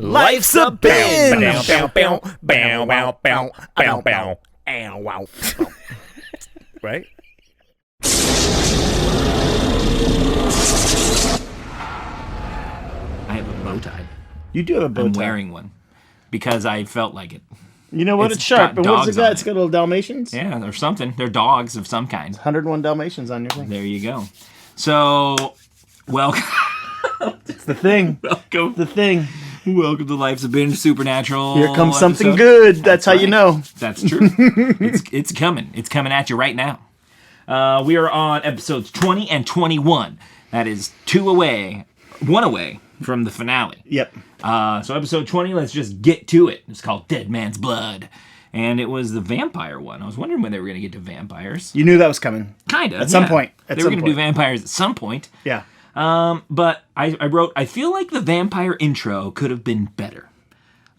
Life's a binge. Right? I have a bow tie. You do have a bow tie. I'm wearing one because I felt like it. You know what? It's sharp. And what's it got? It's got little Dalmatians? Yeah, or something. They're dogs of some kind. 101 Dalmatians on your thing. There you go. So, welcome. It's the thing. Welcome. The thing. Welcome to Life's a Binge Supernatural. Here comes something episode. good. That's how right. you know. That's true. It's coming. It's coming at you right now. We are on episodes 20 and 21. That is one away from the finale. Yep. So episode 20, let's just get to it. It's called Dead Man's Blood. And it was the vampire one. I was wondering when they were going to get to vampires. You knew that was coming. Kind of. At some point. They were going to do vampires at some point. Yeah. But I wrote, I feel like the vampire intro could have been better.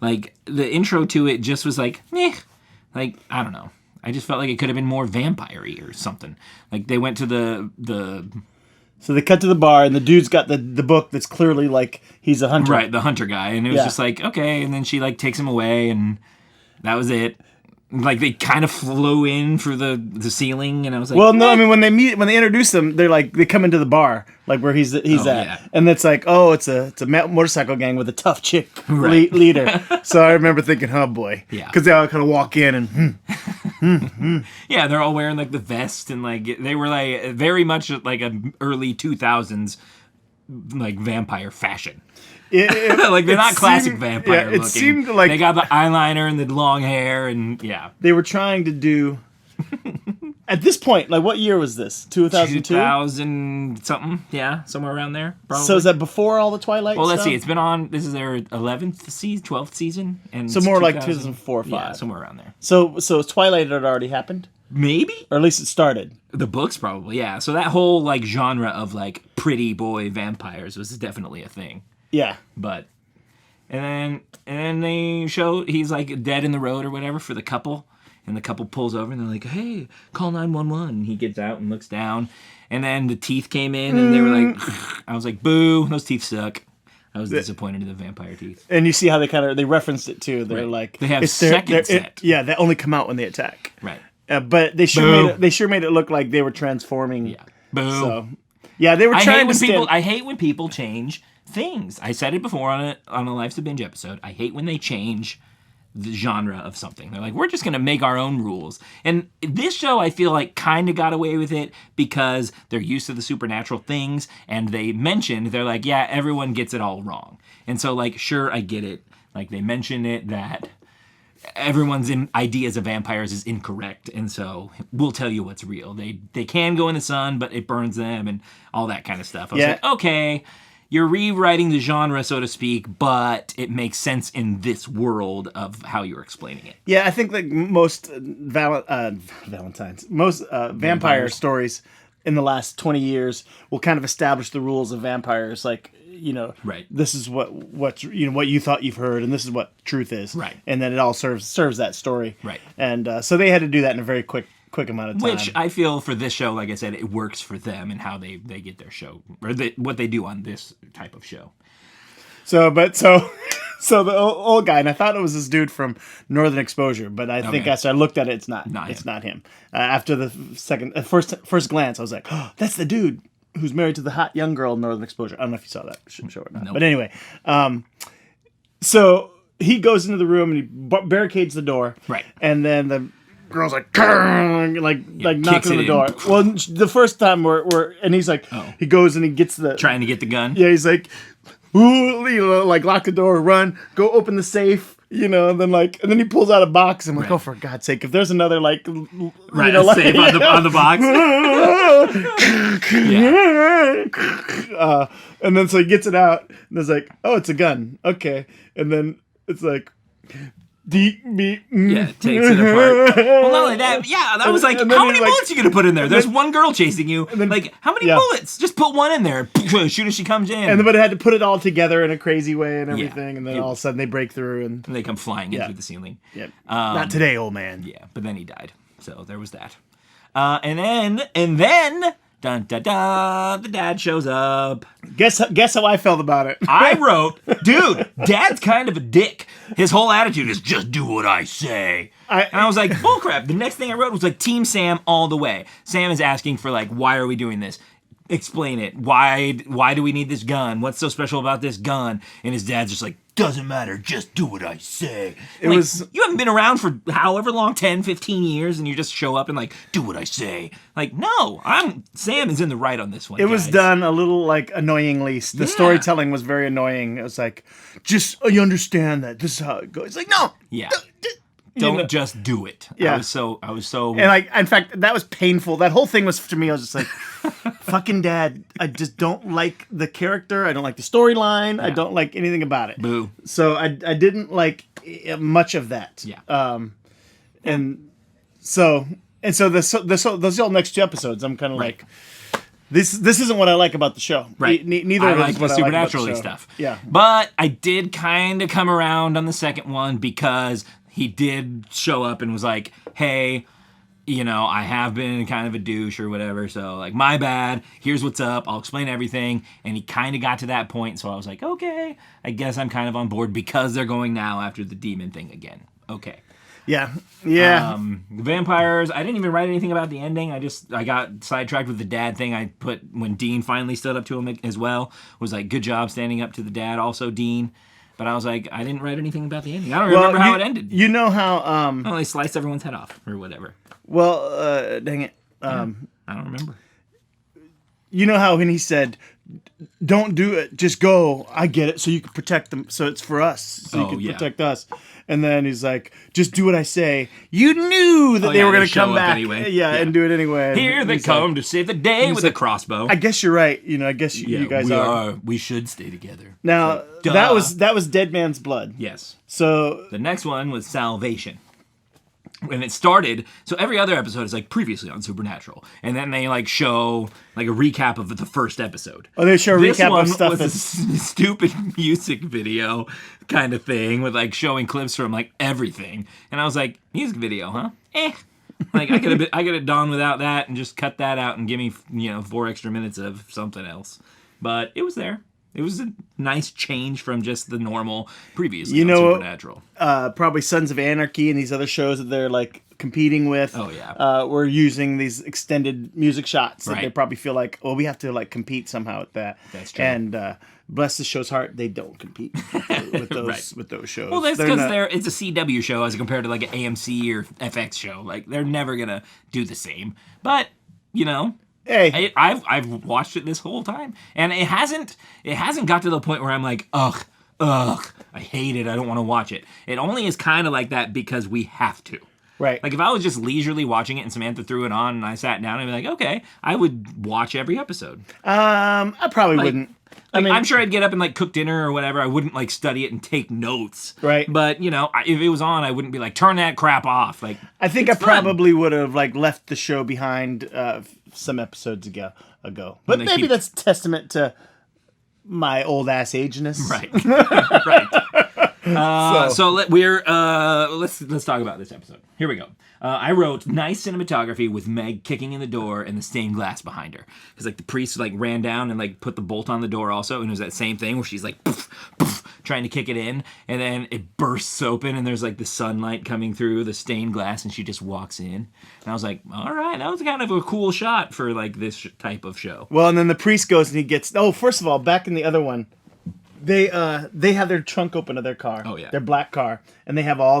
Like, the intro to it just was like, like, I don't know. I just felt like it could have been more vampire-y or something. Like, they went to the So they cut to the bar, and the dude's got the book that's clearly like he's a hunter. Right, the hunter guy. And it was just like, okay. And then she, like, takes him away, and that was it. Like, they kind of flew in through the ceiling, and I was like, well, no, I mean, when they introduce them, they're like, they come into the bar, like where he's at. Yeah. And it's like, oh, it's a motorcycle gang with a tough chick Right. leader. So I remember thinking, oh boy. Yeah. Because they all kind of walk in and, Yeah, they're all wearing, like, the vest, and, like, they were, like, very much like a early 2000s, like, vampire fashion. Like, they're not classic vampire looking. It seemed like they got the eyeliner and the long hair, and yeah. they were trying to do. At this point, like, what year was this? 2002? 2000 something, yeah, somewhere around there. Probably. So is that before all the Twilight Well, let's stuff? see. It's been on. This is their 11th season, 12th season, and So it's more like 2004 or 5. Yeah, somewhere around there. So Twilight had already happened? Maybe Or at least it started. the books, probably. Yeah. So that whole like genre of like pretty boy vampires was definitely a thing. Yeah. But and then they show he's like dead in the road or whatever for the couple, and the couple pulls over and they're like, "Hey, call 911." And he gets out and looks down, and then the teeth came in and they were like, I was like, "Boo, those teeth suck." I was disappointed in the vampire teeth. And you see how they referenced it too. They're Right. like They have it's their- second set. yeah, they only come out when they attack. Right. But they sure made it look like they were transforming. Yeah. Boo. So yeah, they were trying to stand. I hate when people change things. I said it before on a Life's a Binge episode. I hate when they change the genre of something. They're like, we're just going to make our own rules. And this show, I feel like, kind of got away with it because they're used to the supernatural things, and they mentioned, they're like, yeah, everyone gets it all wrong. And so, like, sure, I get it. Like, they mention it that everyone's ideas of vampires is incorrect, and so we'll tell you what's real. They can go in the sun, but it burns them, and all that kind of stuff. I was like, okay, you're rewriting the genre, so to speak, but it makes sense in this world of how you're explaining it. Yeah, I think like most Valentine's, most vampire stories in the last 20 years will kind of establish the rules of vampires. Like, you know, Right. this is what you thought you've heard, and this is what truth is. Right. And then it all serves that story. Right. And so they had to do that in a very quick amount of time. Which I feel for this show, like I said, it works for them and how they get their show, or what they do on this type of show. So the old guy, and I thought it was this dude from Northern Exposure, but I think after I looked at it, it's not him. After the first glance, I was like, oh, that's the dude who's married to the hot young girl in Northern Exposure. I don't know if you saw that show or not. Nope. But anyway, so he goes into the room and he barricades the door. Right. And then the girl's like knocking on the door. in. Well, the first time and he's like, he goes and he gets Trying to get the gun. yeah, he's like, ooh, you know, like lock the door, run, go open the safe, you know, and then he pulls out a box. I'm like, oh, for God's sake, if there's another Right, you know, like, safe on the box. And then so he gets it out, and it's like, oh, it's a gun, okay, and then it's like, takes it apart. Well, not only that, that was like, how many bullets you gonna put in there? There's one girl chasing you. Like, how many bullets? Just put one in there. Shoot as she comes in. And then, but it had to put it all together in a crazy way and everything, and then all of a sudden they break through and they come flying in through the ceiling. Yeah. Not today, old man. Yeah, but then he died. So there was that. And then Dun, dun, dun, the dad shows up. Guess how I felt about it. I wrote, dude, Dad's kind of a dick. His whole attitude is just do what I say. And I was like, bullcrap. The next thing I wrote was like Team Sam all the way. Sam is asking for like, why are we doing this? Explain it. Why do we need this gun? What's so special about this gun? And his dad's just like, doesn't matter, just do what I say. You haven't been around for however long, 10, 15 years, and you just show up and like, do what I say. Like, no, Sam is in the right on this one. It was done a little like annoyingly. The storytelling was very annoying. It was like, you understand that this is how it goes. It's like, no. Yeah. Don't just do it. Yeah. I was so. And like, in fact, that was painful. That whole thing was, to me, I was just like, fucking Dad, I just don't like the character. I don't like the storyline. Yeah. I don't like anything about it. Boo. So I didn't like much of that. Yeah. And so those all next two episodes, I'm kind of like, this isn't what I like about the show. Right. Neither I of like us the what supernaturally I like about the show. stuff. Yeah. But I did kind of come around on the second one because he did show up and was like, hey, I have been kind of a douche or whatever, so like, my bad, here's what's up, I'll explain everything. And he kind of got to that point, so I was like, okay, I guess I'm kind of on board because they're going now after the demon thing again. Okay. Yeah. The vampires, I didn't even write anything about the ending. I got sidetracked with the dad thing. I put when Dean finally stood up to him as well, was like, good job standing up to the dad, also Dean. But I was like, I didn't write anything about the ending. I don't remember how it ended. You know how... they sliced everyone's head off or whatever. Well, dang it. I don't remember. You know how when he said, don't do it, just go, I get it, so you can protect them, so it's for us, so you can protect us. And then he's like, just do what I say. You knew that they were going to come back anyway. And do it anyway. Here they come to save the day with a crossbow. I guess you're right. I guess you guys are. We should stay together. Now, that was Dead Man's Blood. Yes. So the next one was Salvation. When it started, so every other episode is like previously on Supernatural, and then they like show like a recap of the first episode. Oh, they show a recap of stuff. This was a stupid music video kind of thing with like showing clips from like everything, and I was like, music video, huh? Like I could have done without that and just cut that out and give me 4 extra minutes of something else, but it was there. It was a nice change from just the normal previously on Supernatural. Probably Sons of Anarchy and these other shows that they're like competing with. Oh yeah. We're using these extended music shots that right. they probably feel like, we have to like compete somehow with that. That's true. And bless the show's heart, they don't compete with those right. with those shows. Well, that's because it's a CW show as compared to like an AMC or FX show. Like they're never gonna do the same. But Hey, I've watched it this whole time, and it hasn't got to the point where I'm like, ugh, I hate it. I don't want to watch it. It only is kind of like that because we have to. Right. Like if I was just leisurely watching it and Samantha threw it on and I sat down, I'd be like, okay, I would watch every episode. I probably wouldn't. I mean, I'm sure I'd get up and like cook dinner or whatever. I wouldn't like study it and take notes. Right. But if it was on, I wouldn't be like, turn that crap off. Like I think I probably would have like left the show behind some episodes ago. But maybe that's testament to my old ass ageness. Right. Right. So let's talk about this episode. Here we go. I wrote nice cinematography with Meg kicking in the door and the stained glass behind her. Because like the priest like ran down and like put the bolt on the door also, and it was that same thing where she's like poof, poof, trying to kick it in, and then it bursts open and there's like the sunlight coming through the stained glass, and she just walks in. And I was like, all right, that was kind of a cool shot for like this type of show. Well, and then the priest goes and he gets. Oh, first of all, back in the other one, they have their trunk open of their car. Oh yeah, their black car, and they have all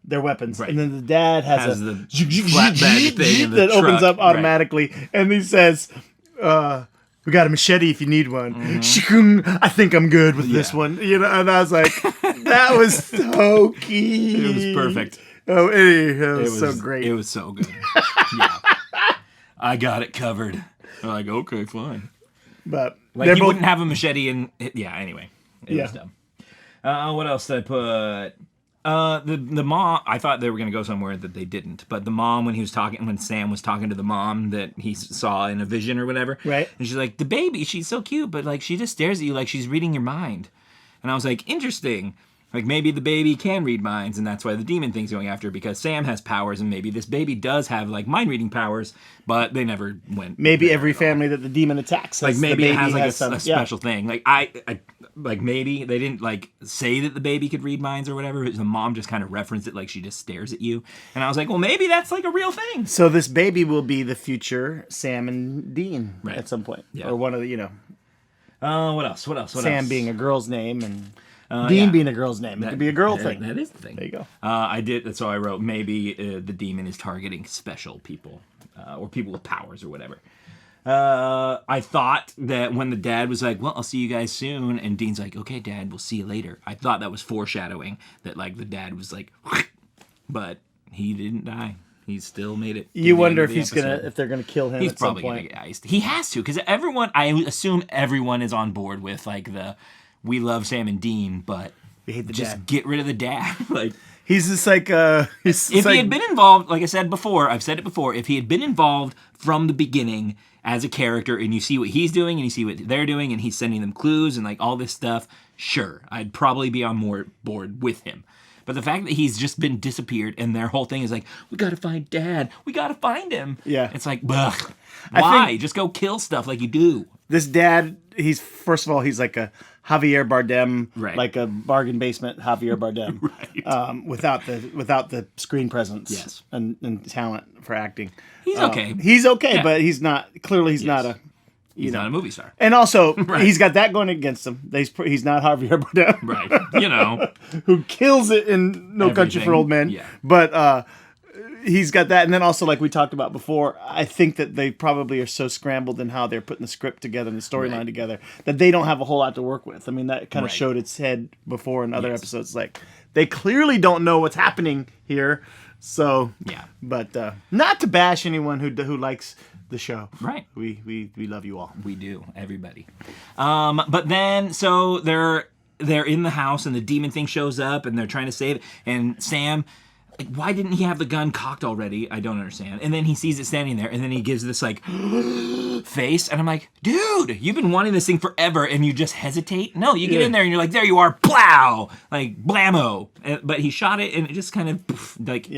their weapons. Right. And then the dad has the flatbed thing that truck. opens up automatically. Right. And he says, we got a machete if you need one. Mm-hmm. I think I'm good with this one. And I was like, that was so key. It was perfect. Oh, it was so great. It was so good. Yeah. I got it covered. I'm like, okay, fine. But like, you wouldn't have a machete and... Yeah, anyway. It was dumb. What else did I put? The mom, I thought they were going to go somewhere that they didn't. But the mom, when Sam was talking to the mom that he saw in a vision or whatever. Right. And she's like, the baby, she's so cute, but like she just stares at you like she's reading your mind. And I was like, interesting. Like, maybe the baby can read minds, and that's why the demon thing's going after her, because Sam has powers, and maybe this baby does have, like, mind-reading powers, but they never went. Maybe every family that the demon attacks has, like, maybe it has, like, some, a special thing. Like, like, maybe they didn't, like, say that the baby could read minds or whatever. The mom just kind of referenced it, like, she just stares at you. And I was like, well, maybe that's, like, a real thing. So this baby will be the future Sam and Dean at some point. Yeah. Or one of the, What else? Sam being a girl's name and Dean being a girl's name. It could be a girl thing. That is the thing. There you go. I did. So I wrote, maybe the demon is targeting special people or people with powers or whatever. I thought that when the dad was like, well, I'll see you guys soon, and Dean's like, okay, Dad, we'll see you later. I thought that was foreshadowing that, like, the dad was like, but he didn't die. He still made it. You wonder if if they're gonna kill him. He's at some probably point. gonna get iced. He has to, because I assume everyone is on board with, like, we love Sam and Dean, but We hate the just dad. get rid of the dad. Like, He's just like if he had been involved, like I said before, I've said it before, if he had been involved from the beginning as a character, and you see what he's doing and you see what they're doing, and he's sending them clues and, like, all this stuff, sure, I'd probably be on more board with him. But the fact that he's just been disappeared and their whole thing is like, we gotta find Dad, we gotta find him. Yeah. It's like, ugh, why? Just go kill stuff like you do. This dad, he's first of all, he's like a Javier Bardem, Right. like a bargain basement Javier Bardem, Right. without the screen presence, Yes. and talent for acting. He's okay. He's okay, Yeah. but he's not. Clearly, he's not a. He's not a movie star. And also, Right. he's got that going against him. He's not Javier Bardem, Right. You know. who kills it in No Country for Everything. Old Men. Yeah. But he's got that, and then also, like we talked about before, I think that they probably are so scrambled in how they're putting the script together and the storyline together that they don't have a whole lot to work with. I mean, that kind of Right. showed its head before in other episodes. Like, they clearly don't know what's happening here. So, Yeah. But not to bash anyone who likes the show. Right. We love you all. We do, everybody. But then, so they're in the house, and the demon thing shows up, and they're trying to save it. And Sam, like, why didn't he have the gun cocked already? I don't understand. And then he sees it standing there, and then he gives this, like, face, and I'm like, dude, you've been wanting this thing forever, and you just hesitate? No, you get in there, and you're like, there you are, plow, like, blammo. But he shot it, and it just kind of, like,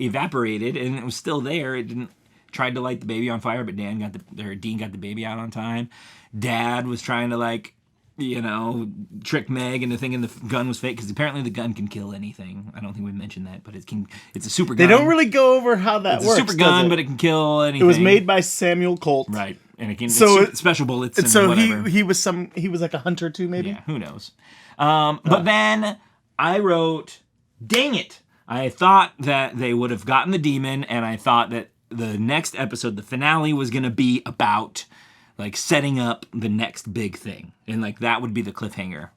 evaporated, and it was still there. It didn't. Tried to light the baby on fire, but Dean got the baby out on time. Dad was trying to, like, trick Meg into thinking the gun was fake, because apparently the gun can kill anything. I don't think we mentioned that, but it's a super gun. They don't really go over how that it's works. a super gun, but it can kill anything. It was made by Samuel Colt, right, and it can special bullets. And and so whatever. he was like a hunter too, maybe. Yeah, who knows? But then I wrote, dang it! I thought that they would have gotten the demon, and I thought that the next episode, the finale, was going to be about, like, setting up the next big thing. And, like, that would be the cliffhanger.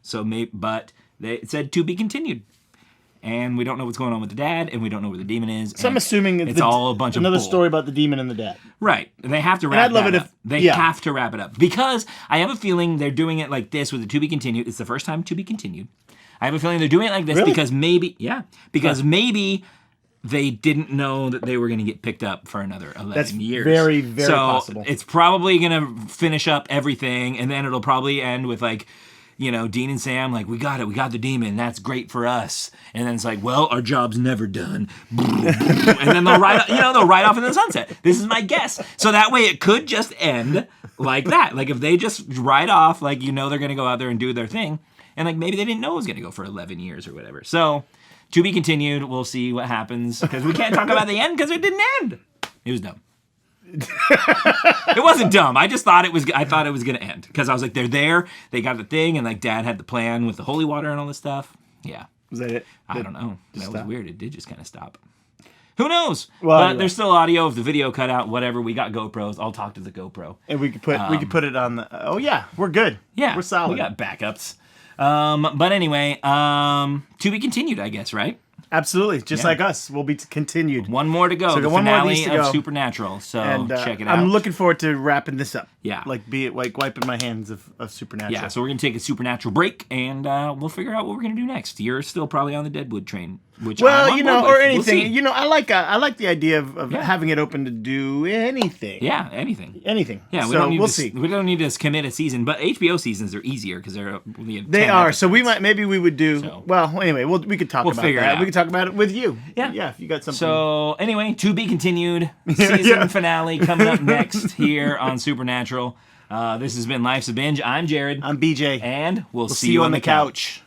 But it said to be continued. And we don't know what's going on with the dad, and we don't know where the demon is. So I'm assuming it's all a bunch of another bull. story about the demon and the dad. Right. They have to wrap I'd love that it up. if- They have to wrap it up. Because I have a feeling they're doing it like this with the to be continued. It's the first time to be continued. I have a feeling they're doing it like this Really? because maybe they didn't know that they were going to get picked up for another 11 That's years. very, very so possible. It's probably going to finish up everything, and then it'll probably end with, like, Dean and Sam, like, we got it, we got the demon, that's great for us. And then it's like, well, our job's never done. And then they'll ride off in the sunset. This is my guess. So that way it could just end like that. Like, if they just ride off, like, they're going to go out there and do their thing. And, like, maybe they didn't know it was going to go for 11 years or whatever. So, to be continued. We'll see what happens, because we can't talk about the end because it didn't end. It was dumb. It wasn't dumb. I just thought it was. I thought it was going to end because I was like, they're there. They got the thing, and, like, Dad had the plan with the holy water and all this stuff. Yeah. Was that it? I don't know. That was stop? weird. It did just kind of stop. Who knows? Well, but anyway. there's still audio. If the video cut out, whatever. We got GoPros. I'll talk to the GoPro. And we could put it on the. Oh yeah, we're good. Yeah, we're solid. We got backups. But anyway, to be continued, I guess, right? Absolutely, just like us, we'll be continued. One more to go. So the one more of finale these to of go. Supernatural. So And check it out. I'm looking forward to wrapping this up. Yeah. like be it like wiping my hands of Supernatural. Yeah, so we're gonna take a Supernatural break, and we'll figure out what we're gonna do next. You're still probably on the Deadwood train. which Well, I'm you on know, board or with. anything. We'll see. You know, I like the idea of having it open to do anything. Yeah, anything. Anything. Yeah, so we'll see. see. We don't need to commit a season, but HBO seasons are easier because they're They are. So maybe we would do. So. Well, anyway, we could talk about figure it that. out. We could talk about it with you. Yeah. Yeah. If you got something. So anyway, to be continued. Season finale coming up next here on Supernatural. This has been Life's a Binge. I'm Jared. I'm BJ. And we'll see you you on the couch.